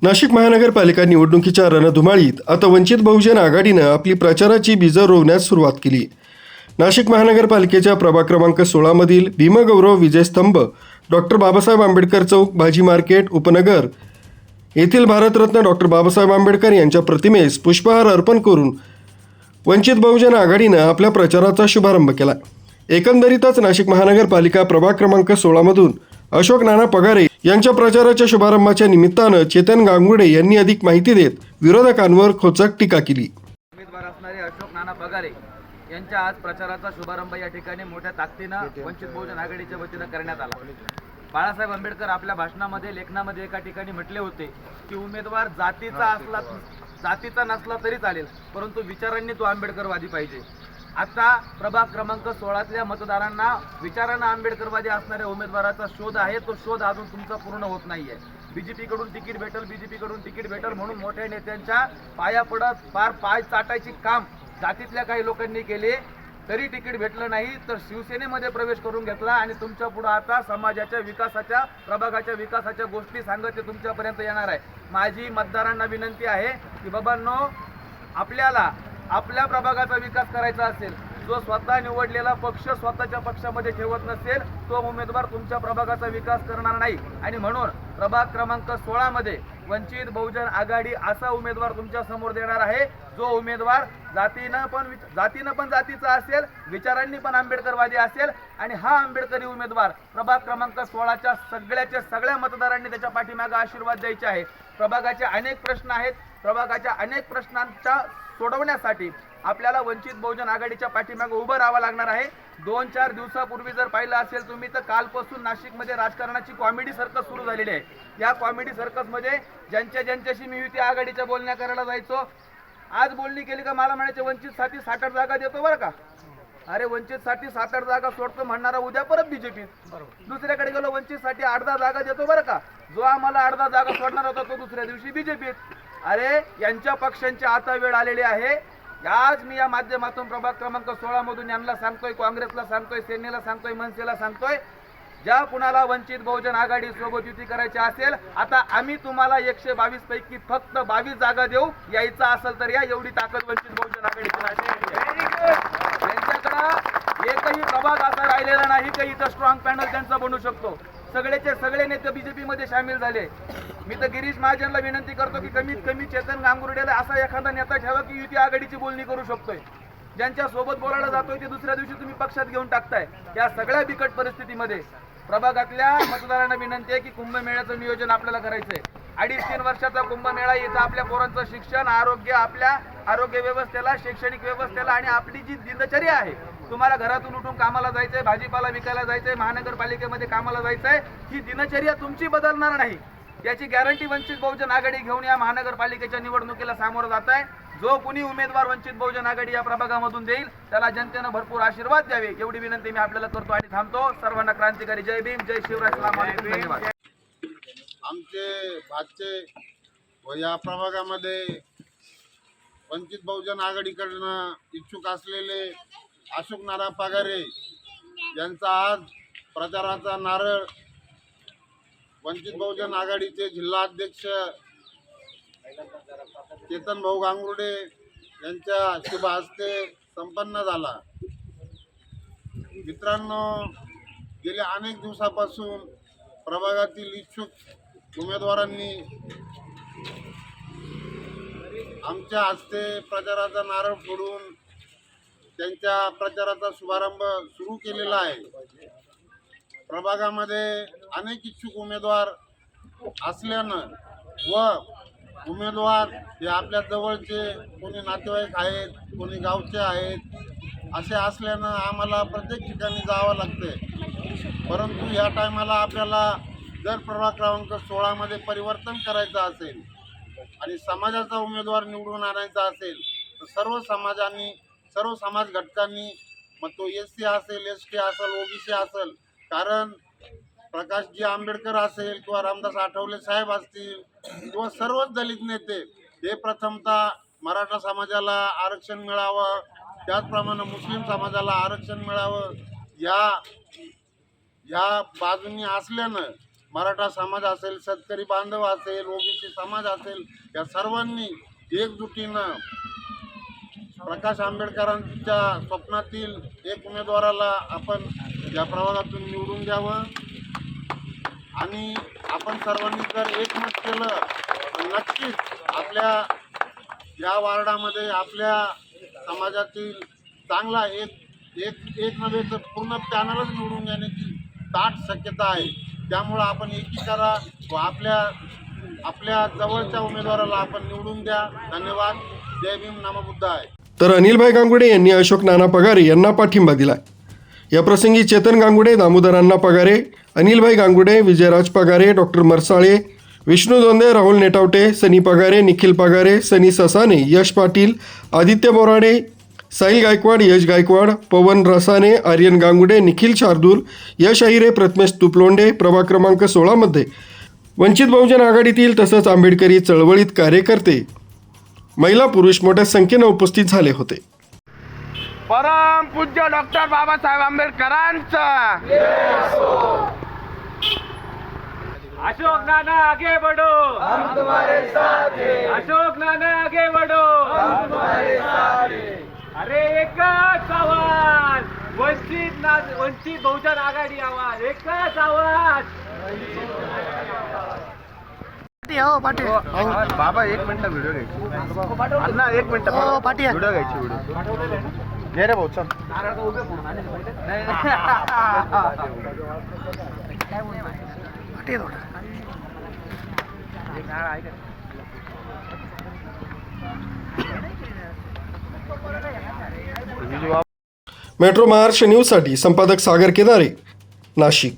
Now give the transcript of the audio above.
नाशिक महानगरपालिका निवडणुकीच्या रणधुमाळीत आता वंचित बहुजन आघाडीनं आपली प्रचाराची बीजं रोवण्यास सुरुवात केली. नाशिक महानगरपालिकेच्या प्रभाग क्रमांक 16 मधील भीमगौरव विजयस्तंभ, डॉक्टर बाबासाहेब आंबेडकर चौक, भाजी मार्केट, उपनगर येथील भारतरत्न डॉक्टर बाबासाहेब आंबेडकर यांच्या प्रतिमेस पुष्पहार अर्पण करून वंचित बहुजन आघाडीनं आपल्या प्रचाराचा शुभारंभ केला. एकंदरीतच नाशिक महानगरपालिका प्रभाग क्रमांक 16 मधून अशोक नाना पगारे यांच्या प्रचाराच्या शुभारंभाच्या निमित्तानं चेतन गांगुर्डे यांनी अधिक माहिती देत विरोधकांवर खोचक टीका केली. उमेदवार असणारे अशोक नाना पगारे यांच्या आज प्रचाराचा शुभारंभ या ठिकाणी मोठ्या ताकदीनं वंचित बहुजन आघाडीच्या वतीनं करण्यात आला. बाळासाहेब आंबेडकर आपल्या भाषणामध्ये लेखनामध्ये एका ठिकाणी म्हटले होते की उमेदवार जातीचा नसला तरी चालेल, परंतु विचारांनी तो आंबेडकरवादी पाहिजे. आता प्रभाग क्रमांक 16तल्या मतदारांना विचारांना आंबेडकरवादी असणाऱ्या उमेदवाराचा शोध आहे. तो शोध अजून तुमचा पूर्ण होत नाहीये. बीजेपीकडून तिकीट भेटल म्हणून मोठ्या नेत्यांच्या पाया पडत फार पाय चाटायची काम जातीतल्या काही लोकांनी केले, तरी तिकीट भेटलं नाही. तर शिवसेनेमध्ये प्रवेश करून घेतला आणि तुमच्या पुढे आता समाजाच्या विकासाच्या, प्रभागाच्या विकासाच्या गोष्टी सांगत ते तुमच्यापर्यंत येणार आहे. माझी मतदारांना विनंती आहे की बाबांनो, आपल्याला आपल्या प्रभागाचा विकास करायचा असेल, जो स्वतः निवडलेला पक्ष स्वतःच्या पक्षामध्ये ठेवत नसेल, तो उमेदवार तुमच्या प्रभागाचा विकास करणार नाही. आणि म्हणून प्रभाग क्रमांक 16 मध्ये वंचित बहुजन आघाडी असा उमेदवार तुमच्या समोर देणार आहे, जो उमेदवार जातीनं पण जातीचा असेल, विचारांनी पण आंबेडकरवादी असेल. आणि हा आंबेडकरी उमेदवार प्रभाग क्रमांक 16च्या सगळ्या मतदारांनी त्याच्या पाठीमागे आशीर्वाद द्यायचे आहे. प्रभागाचे अनेक प्रश्न आहेत. प्रभागाच्या अनेक प्रश्नांच्या सोडवण्यासाठी आपल्याला वंचित बहुजन आघाडीच्या पाठीमागे उभं राहावं लागणार आहे. 2-4 दिवसापूर्वी जर पाहिलं असेल तुम्ही, तर कालपासून नाशिकमध्ये राजकारणाची कॉमेडी सर्कस सुरू झालेली आहे. या कॉमेडी सर्कसमध्ये ज्यांच्याशी मी युती आघाडीच्या बोलण्या करायला जायचो, आज बोलणी केली का मला म्हणायचे वंचितसाठी 60 जागा देतो बरं का. अरे वंचितसाठी 60 जागा सोडतो म्हणणारा उद्या परत बीजेपी. दुसऱ्याकडे गेलो, वंचितसाठी 8-10 जागा देतो बरं का. जो आम्हाला 8-10 जागा सोडणार होता तो दुसऱ्या दिवशी बीजेपीत. अरे यांच्या पक्षांची आता वेळ आलेली आहे. आज मी या माध्यमातून प्रभाग क्रमांक 16 मधून यांना सांगतोय, काँग्रेसला सांगतोय, सेनेला सांगतोय, मनसेला सांगतोय, ज्या कुणाला वंचित बहुजन आघाडी सोबत युती करायची असेल, आता आम्ही तुम्हाला 122 पैकी फक्त 22 जागा देऊ. यायचं असेल तर या. एवढी ताकद वंचित बहुजन आघाडीची आहे. त्यांच्याकडे एकही प्रभाग असा राहिलेला नाही की इथं स्ट्रॉंग पॅनल त्यांचा बनू शकतो. सगळेचे सगळे नेते बीजेपी मध्ये सामील झाले. मी तर गिरीश महाजनला विनंती करतो की कमीत कमी चेतन गांगुर्डेला असा एखादा नेता ठेवा की युती आघाडीची बोलणी करू शकतोय. ज्यांच्या सोबत बोलायला जातोय ते दुसऱ्या दिवशी तुम्ही पक्षात घेऊन टाकताय. या सगळ्या बिकट परिस्थितीमध्ये प्रभागातल्या मतदारांना विनंती आहे की कुंभमेळ्याचं नियोजन आपल्याला करायचंय. 2.5-3 वर्षाचा कुंभमेळा इथं आपल्या पोरांचं शिक्षण, आरोग्य, आपल्या आरोग्य व्यवस्थेला, शैक्षणिक व्यवस्थेला आणि आपली जी दिनचर्या आहे, तुम्हाला घरातून उठून कामाला जायचंय, भाजीपाला विकायला जायचंय, महानगरपालिकेमध्ये कामाला जायचंय, ही दिनचर्या तुमची बदलणार नाही. याची गॅरंटी वंचित बहुजन आघाडी घेऊन या महानगरपालिकेच्या निवडणुकीला सामोरं जात आहे. जो कुणी उमेदवार वंचित बहुजन आघाडी या प्रभागामधून देईल त्याला जनतेनं भरपूर आशीर्वाद द्यावे, एवढी विनंती मी आपल्याला करतो आणि थांबतो. सर्वांना क्रांतिकारी जय भीम, जय शिवराय, अस्सलाम वालेकुम, धन्यवाद. आमचे भाचे व या प्रभागामध्ये वंचित बहुजन आघाडीकडनं इच्छुक असलेले अशोक नाना पगारे यांचा आज प्रचाराचा नारळ वंचित बहुजन आघाडीचे जिल्हा अध्यक्ष चेतन भाऊ गांगुर्डे यांच्या शुभ हस्ते संपन्न झाला. मित्रांनो, गेल्या अनेक दिवसापासून प्रभागातील इच्छुक उमेदवारांनी आमच्या हस्ते प्रचाराचा नारळ फोडून त्यांच्या प्रचाराचा शुभारंभ सुरू केलेला आहे. प्रभागामध्ये अनेक इच्छुक उमेदवार असल्यानं व उमेदवार हे आपल्या जवळचे, कोणी नातेवाईक आहेत, कोणी गावचे आहेत, असे असल्यानं आम्हाला प्रत्येक ठिकाणी जावं लागते. परंतु या टायमाला आपल्याला जर प्रभाग क्रमांक 16 मध्ये परिवर्तन करायचं असेल आणि समाजाचा उमेदवार निवडून आणायचा असेल तर सर्व समाज घटकांनी, मग तो SC असेल, ST असेल, OBC असेल, कारण प्रकाशजी आंबेडकर असेल किंवा रामदास आठवले साहेब असतील किंवा सर्वच दलित नेते हे प्रथमतः मराठा समाजाला आरक्षण मिळावं, त्याचप्रमाणे मुस्लिम समाजाला आरक्षण मिळावं या बाजूंनी असल्यानं मराठा समाज असेल, शेतकरी बांधव असेल, ओबीसी समाज असेल, या सर्वांनी एकजुटीनं प्रकाश आंबेडकरांच्या स्वप्नातील एक उमेदवाराला आपण या प्रभागातून निवडून द्यावं आणि आपण सर्वांनी जर एकमत केलं तर नक्कीच आपल्या या वार्डामध्ये आपल्या समाजातील चांगला एक नव्हे तर पूर्ण पॅनलच निवडून येण्याची दाट शक्यता आहे. त्यामुळं आपण एकी करा व आपल्या जवळच्या उमेदवाराला आपण निवडून द्या. धन्यवाद. जय भीम, नमो बुद्धाय. तर अनिलभाई गांगुडे यांनी अशोक नाना पगारे यांना पाठिंबा दिला. या प्रसंगी चेतन गांगुडे, दामोदर अण्णा पगारे, अनिलभाई गांगुडे, विजयराज पगारे, डॉक्टर मरसाळे, विष्णू दोंदे, राहुल नेटावटे, सनी पगारे, निखिल पगारे, सनी ससाने, यश पाटील, आदित्य बोराडे, साहिल गायकवाड, यश गायकवाड, पवन रसाने, आर्यन गांगुडे, निखिल शार्दूल, यश अहिरे, प्रथमेश तुपलोंडे, प्रभाग क्रमांक 16मध्ये वंचित बहुजन आघाडीतील तसंच आंबेडकरी चळवळीत कार्यकर्ते, महिला पुरुष मोठ्या संख्येनं उपस्थित झाले होते. परम पूज्य डॉक्टर बाबासाहेब आंबेडकरांचा अशोक नाना आगे बढ़ो, हम तुम्हारे साथ हैं. अशोक नाना आगे बढ़ो, हम तुम्हारे साथ हैं. अरे एकच आवाज, वंचित बहुजन आघाडी आवाज, एकच आवाज. बाबा एक मिनिट व्हिडिओ घ्यायची. अण्णा एक मिनिट व्हिडिओ घ्यायची. व्हिडिओ घे रे भाऊ, चल. मेट्रो महाराष्ट्र न्यूजसाठी संपादक सागर केदारे, नाशिक.